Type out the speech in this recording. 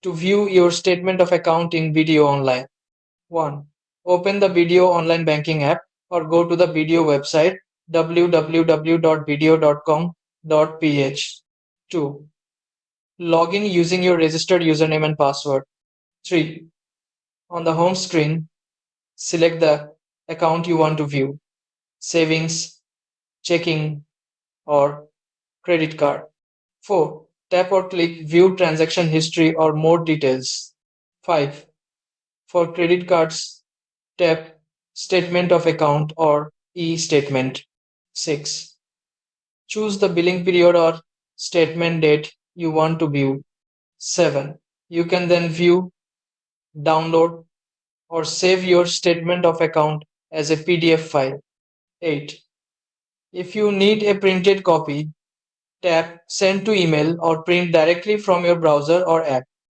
To view your statement of account in BDO Online. 1. Open the BDO Online Banking app or go to the BDO website www.bdo.com.ph. 2. Log in using your registered username and password. 3. On the home screen, select the account you want to view: savings, checking, or credit card. 4. Tap or click View Transaction History or More Details. 5. For credit cards, tap Statement of Account or e-Statement. 6. Choose the billing period or statement date you want to view. 7. You can then view, download, or save your statement of account as a PDF file. 8. If you need a printed copy, tap Send to Email or print directly from your browser or app.